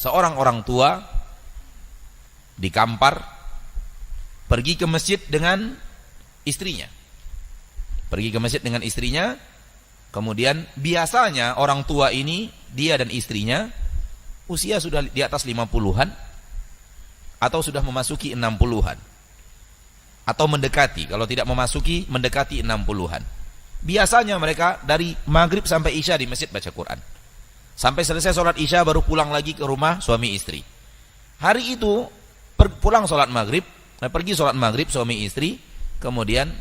Seorang orang tua di Kampar pergi ke masjid dengan istrinya. Pergi ke masjid dengan istrinya. Kemudian biasanya orang tua ini, dia dan istrinya usia sudah di atas 50-an atau sudah memasuki 60-an. Atau mendekati, kalau tidak memasuki, mendekati 60-an. Biasanya mereka dari maghrib sampai isya di masjid baca Quran. Sampai selesai sholat isya baru pulang lagi ke rumah suami istri. Hari itu pulang sholat maghrib, pergi sholat maghrib suami istri, kemudian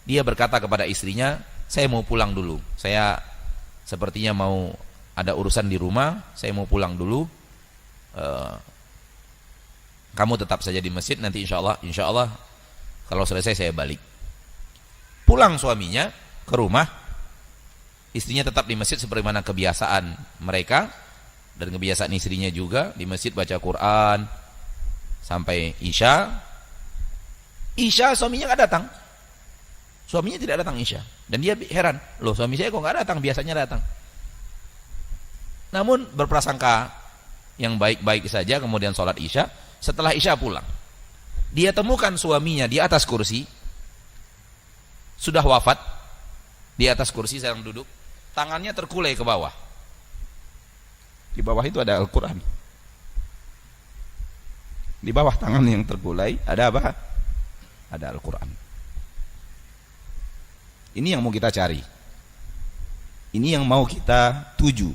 dia berkata kepada istrinya, saya mau pulang dulu, saya sepertinya mau ada urusan di rumah, saya mau pulang dulu, kamu tetap saja di masjid, nanti insya Allah kalau selesai saya balik. Pulang suaminya ke rumah, istrinya tetap di masjid sebagaimana kebiasaan mereka, dan kebiasaan istrinya juga di masjid baca Quran sampai isya. Isya suaminya nggak datang. Suaminya tidak datang isya. Dan dia heran, loh suami saya kok nggak datang, biasanya datang. Namun berprasangka yang baik-baik saja, kemudian sholat isya. Setelah isya pulang, dia temukan suaminya di atas kursi, sudah wafat, di atas kursi sedang duduk, tangannya terkulai ke bawah. Di bawah itu ada Al-Quran. Di bawah tangan yang terkulai ada apa? Ada Al-Quran. Ini yang mau kita cari. Ini yang mau kita tuju.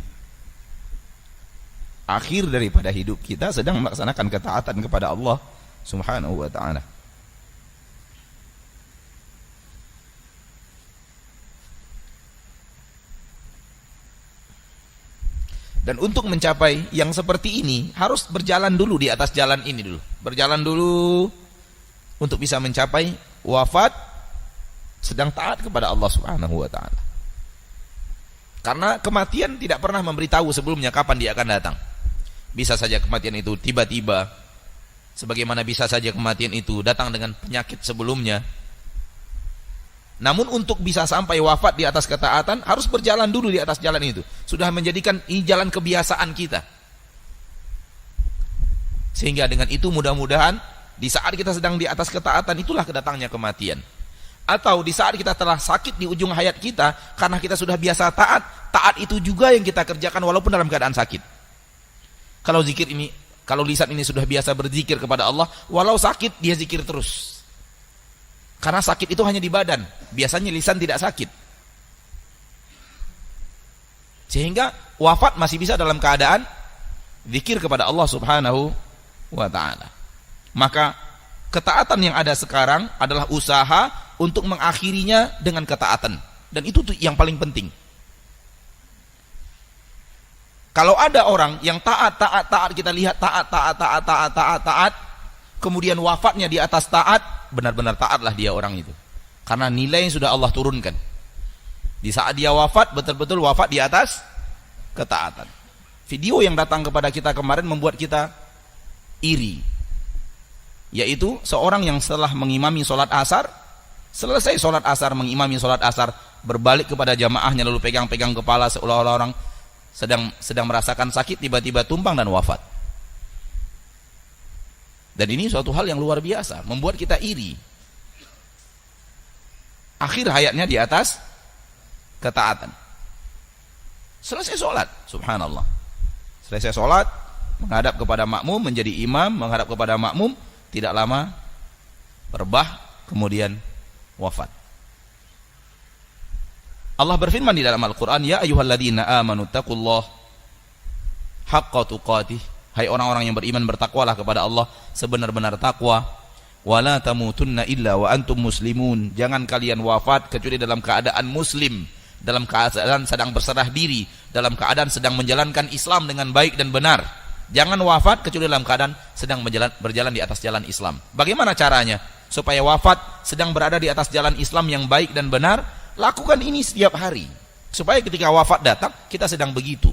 Akhir daripada hidup kita sedang melaksanakan ketaatan kepada Allah Subhanahu wa ta'ala. Dan untuk mencapai yang seperti ini harus berjalan dulu di atas jalan ini dulu. Berjalan dulu untuk bisa mencapai wafat sedang taat kepada Allah Subhanahu wa ta'ala. Karena kematian tidak pernah memberitahu sebelumnya kapan dia akan datang. Bisa saja kematian itu tiba-tiba, sebagaimana bisa saja kematian itu datang dengan penyakit sebelumnya. Namun untuk bisa sampai wafat di atas ketaatan harus berjalan dulu di atas jalan itu. Sudah menjadikan ini jalan kebiasaan kita. Sehingga dengan itu mudah-mudahan di saat kita sedang di atas ketaatan itulah kedatangnya kematian. Atau di saat kita telah sakit di ujung hayat kita, karena kita sudah biasa taat, taat itu juga yang kita kerjakan walaupun dalam keadaan sakit. Kalau zikir ini, kalau lisan ini sudah biasa berzikir kepada Allah, walau sakit dia zikir terus. Karena sakit itu hanya di badan, biasanya lisan tidak sakit. Sehingga wafat masih bisa dalam keadaan zikir kepada Allah Subhanahu wa ta'ala. Maka ketaatan yang ada sekarang adalah usaha untuk mengakhirinya dengan ketaatan, dan itu tuh yang paling penting. Kalau ada orang yang taat, kita lihat taat, kemudian wafatnya di atas taat, benar-benar taatlah dia orang itu. Karena nilai yang sudah Allah turunkan. Di saat dia wafat, betul-betul wafat di atas ketaatan. Video yang datang kepada kita kemarin membuat kita iri. Yaitu seorang yang setelah mengimami sholat asar, selesai sholat asar, mengimami sholat asar, berbalik kepada jamaahnya lalu pegang-pegang kepala seolah-olah orang sedang merasakan sakit, tiba-tiba tumbang dan wafat. Dan ini suatu hal yang luar biasa, membuat kita iri. Akhir hayatnya di atas ketaatan. Selesai sholat, subhanallah. Selesai sholat, menghadap kepada makmum, menjadi imam, menghadap kepada makmum, tidak lama berbah, kemudian wafat. Allah berfirman di dalam Al-Quran, ya ayyuhalladzina amanu taqullaha haqqa tuqatih, hai orang-orang yang beriman, bertakwalah kepada Allah sebenar-benar takwa, wala tamutunna illa wa antum muslimun, jangan kalian wafat kecuali dalam keadaan muslim, dalam keadaan sedang berserah diri, dalam keadaan sedang menjalankan Islam dengan baik dan benar. Jangan wafat kecuali dalam keadaan sedang berjalan di atas jalan Islam. Bagaimana caranya supaya wafat sedang berada di atas jalan Islam yang baik dan benar? Lakukan ini setiap hari, supaya ketika wafat datang kita sedang begitu.